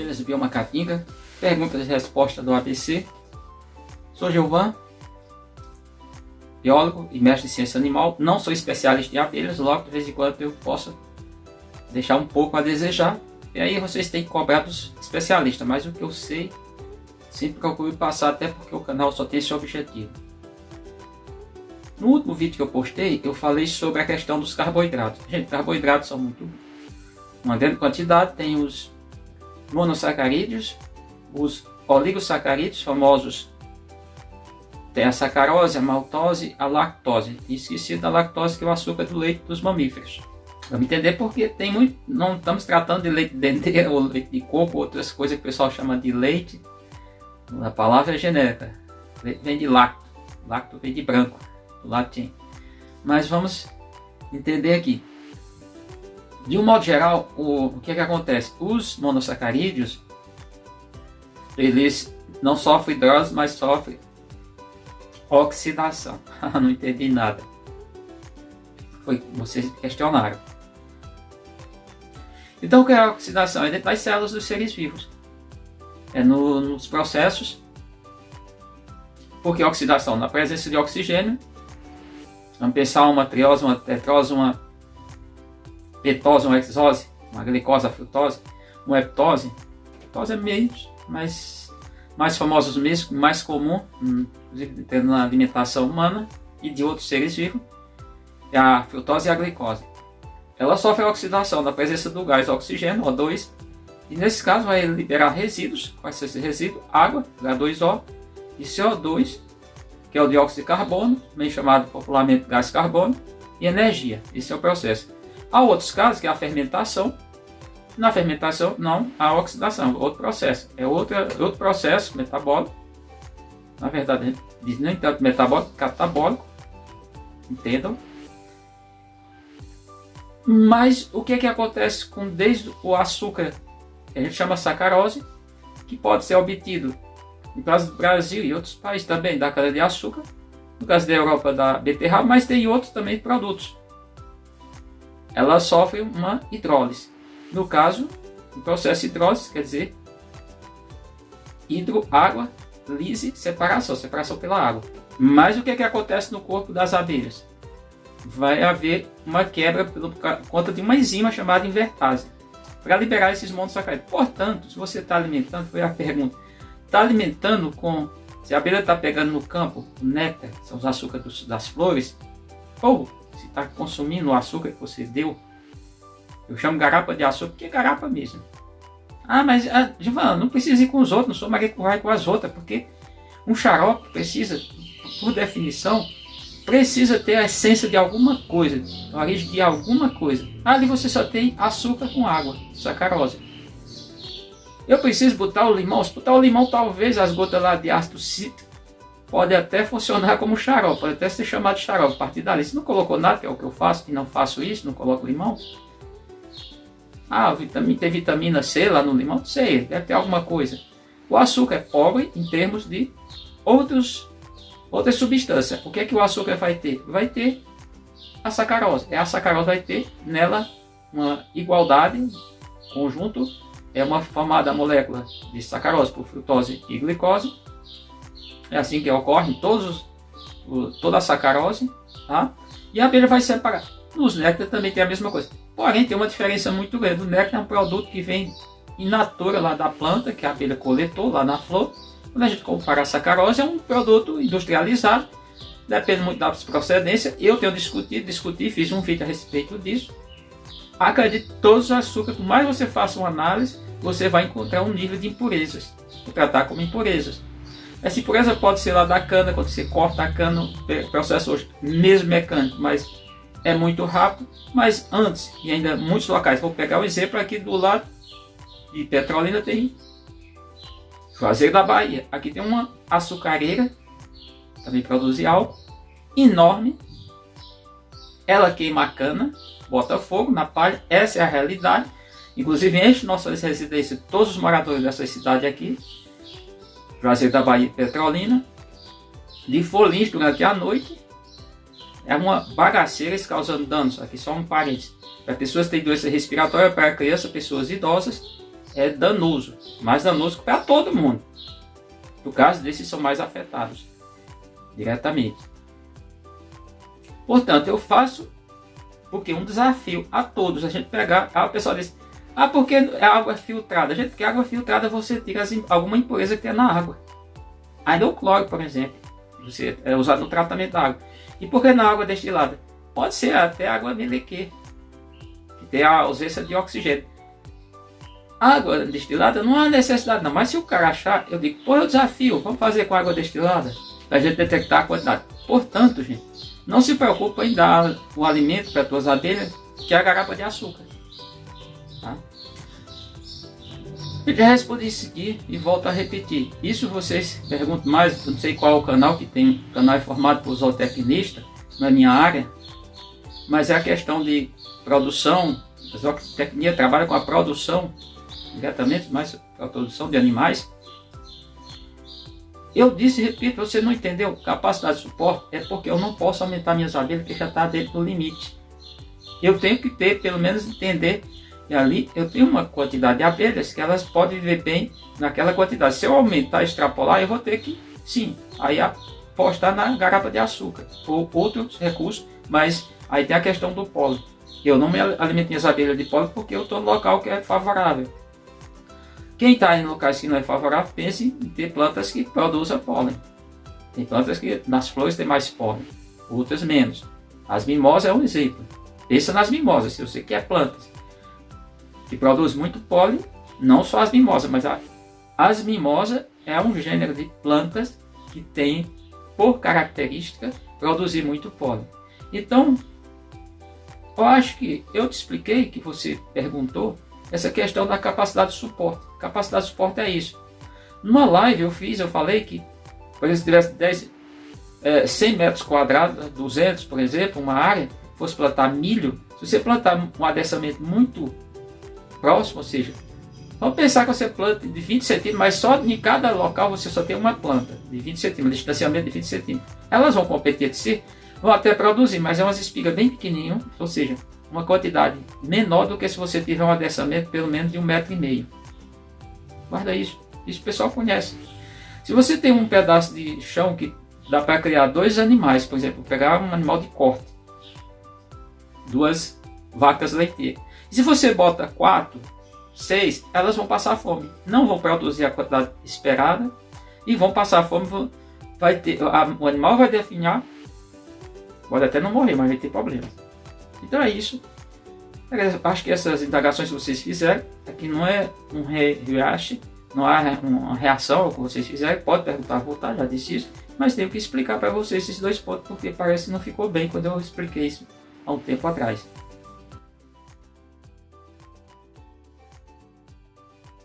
Abelhas Biomacatinga, perguntas e respostas do ABC. Sou Gilvan, biólogo e mestre em ciência animal. Não sou especialista em abelhas, logo de vez em quando eu posso deixar um pouco a desejar. E aí vocês têm que cobrar dos especialistas, mas o que eu sei, sempre procuro passar, até porque o canal só tem esse objetivo. No último vídeo que eu postei, eu falei sobre a questão dos carboidratos. Gente, carboidratos são uma grande quantidade. Tem os monossacarídeos, os oligosacarídeos famosos. Tem a sacarose, a maltose, a lactose. E esqueci da lactose, que é o açúcar do leite dos mamíferos. Vamos entender porque tem muito. Não estamos tratando de leite de dendê ou leite de coco, outras coisas que o pessoal chama de leite. A palavra é genérica. Leite vem de lacto. Lacto vem de branco, do latim. Mas vamos entender aqui. De um modo geral, o que acontece? Os monossacarídeos, eles não sofrem hidrólise, mas sofrem oxidação. Não entendi nada. Foi vocês questionaram. Então, o que é a oxidação? É dentro das células dos seres vivos. É nos processos. Porque a oxidação, na presença de oxigênio, vamos pensar uma triose, uma tetrose, uma petose, uma hexose, uma glicose, a frutose, uma heptose. A heptose é meio mais famosos mesmo, mais comum, inclusive na alimentação humana e de outros seres vivos, é a frutose e a glicose. Ela sofre a oxidação na presença do gás oxigênio, O2, e nesse caso vai liberar resíduos. Quais são esses resíduos? Água, H2O, e CO2, que é o dióxido de carbono, também chamado popularmente gás carbônico, e energia. Esse é o processo. Há outros casos, que é a fermentação. Na fermentação, não há oxidação, outro processo. É outro processo metabólico. Na verdade, nem tanto metabólico, catabólico. Entendam? Mas o que acontece desde o açúcar, que a gente chama sacarose, que pode ser obtido, no caso do Brasil e outros países também, da cana-de-açúcar, no caso da Europa, da beterraba, mas tem outros também produtos. Ela sofre uma hidrólise. No caso, o processo de hidrólise quer dizer hidro, água, lise, separação pela água. Mas o que acontece no corpo das abelhas? Vai haver uma quebra por conta de uma enzima chamada invertase, para liberar esses monossacarídeos. Portanto, se você está alimentando, foi a pergunta, está alimentando se a abelha está pegando no campo o néctar, são os açúcares das flores, ou se está consumindo o açúcar que você deu, eu chamo garapa de açúcar, porque é garapa mesmo. Ah, mas Gilvan, não precisa ir com os outros, não sou marido que vai com as outras, porque um xarope precisa, por definição, precisa ter a essência de alguma coisa, a origem de alguma coisa. Ali você só tem açúcar com água, sacarose. Eu preciso botar o limão. Se botar o limão, talvez as gotas lá de ácido cítrico pode até funcionar como xarope, pode até ser chamado de xarope a partir dali. Se não colocou nada, que é o que eu faço, e não faço isso, não coloco limão. Tem vitamina C lá no limão? Não sei, deve ter alguma coisa. O açúcar é pobre em termos de outras substâncias. O que é que o açúcar vai ter? Vai ter a sacarose. A sacarose vai ter nela uma igualdade, conjunto, é uma formada molécula de sacarose por frutose e glicose. É assim que ocorre em toda a sacarose. Tá? E a abelha vai separar. Nos néctar também tem a mesma coisa. Porém, tem uma diferença muito grande. O néctar é um produto que vem in natura lá da planta, que a abelha coletou lá na flor. Quando a gente compara a sacarose, é um produto industrializado, depende muito da procedência. Eu tenho discuti, fiz um vídeo a respeito disso. Acredito que todos os açúcares, por mais você faça uma análise, você vai encontrar um nível de impurezas, vou tratar como impurezas. Essa impureza pode ser lá da cana, quando você corta a cana, o processo hoje, mesmo mecânico, mas é muito rápido. Mas antes, e ainda muitos locais, vou pegar um exemplo aqui do lado de Petrolina, tem Juazeiro da Bahia. Aqui tem uma açucareira, também produz álcool, enorme. Ela queima a cana, bota fogo na palha, essa é a realidade. Inclusive enche nossas residências, todos os moradores dessa cidade aqui, Juazeiro da Bahia e Petrolina, de folhinhos durante a noite. É uma bagaceira causando danos. Aqui só um parênteses. Para pessoas que têm doença respiratória, para crianças, pessoas idosas, é danoso, mais danoso para todo mundo. No caso desses são mais afetados diretamente. Portanto, eu faço porque um desafio a todos, a gente pegar, o pessoal diz, porque é água filtrada. Gente, porque água filtrada você tira alguma impureza que tem na água. Ainda o cloro, por exemplo, você é usado no tratamento da água. E por que na água destilada? Pode ser até água melequê, que tem a ausência de oxigênio. Água destilada não há necessidade não, mas se o cara achar, eu digo, pô, é o desafio, vamos fazer com água destilada, para a gente detectar a quantidade. Portanto, gente, não se preocupe em dar o alimento para as tuas abelhas, que é a garapa de açúcar. Tá? Eu já respondi isso aqui e volto a repetir. Isso vocês perguntam mais, não sei qual é o canal, que tem, o canal é formado por zootecnista, na minha área, mas é a questão de produção, a zootecnia trabalha com a produção, diretamente, mas a produção de animais. Eu disse e repito, você não entendeu, capacidade de suporte é porque eu não posso aumentar minhas abelhas, porque já está dentro do limite. Eu tenho que ter, pelo menos entender, e ali eu tenho uma quantidade de abelhas que elas podem viver bem naquela quantidade. Se eu aumentar, extrapolar, eu vou ter que, sim, aí apostar na garapa de açúcar, ou outros recursos, mas aí tem a questão do pólen. Eu não me alimento minhas abelhas de pólen porque eu estou no local que é favorável. Quem está em locais que não é favorável, pense em ter plantas que produzam pólen. Tem plantas que nas flores tem mais pólen, outras menos. As mimosas é um exemplo. Pensa nas mimosas, se você quer plantas que produzem muito pólen, não só as mimosas, mas as mimosas é um gênero de plantas que tem, por característica, produzir muito pólen. Então, eu acho que eu te expliquei, que você perguntou, essa questão da capacidade de suporte. Capacidade de suporte é isso. Numa live eu falei que, por exemplo, se tivesse 100 metros quadrados, 200, por exemplo, uma área, fosse plantar milho, se você plantar um adensamento muito próximo, ou seja, vamos pensar que você planta de 20 centímetros, mas só em cada local você só tem uma planta de 20 centímetros, distanciamento de 20 centímetros. Elas vão competir entre si, vão até produzir, mas é umas espigas bem pequenininhas, ou seja, uma quantidade menor do que se você tiver um adensamento pelo menos de 1,5 m. Guarda isso, isso o pessoal conhece. Se você tem um pedaço de chão que dá para criar 2 animais, por exemplo, pegar um animal de corte, 2 vacas leiteiras, e se você bota 4, 6, elas vão passar fome, não vão produzir a quantidade esperada e vão passar fome, o animal vai definhar, pode até não morrer, mas vai ter problemas. Então é isso. Acho que essas indagações que vocês fizeram, aqui não é um reache, não há uma reação ao que vocês fizeram, pode perguntar à vontade, já disse isso, mas tenho que explicar para vocês esses 2 pontos, porque parece que não ficou bem quando eu expliquei isso há um tempo atrás.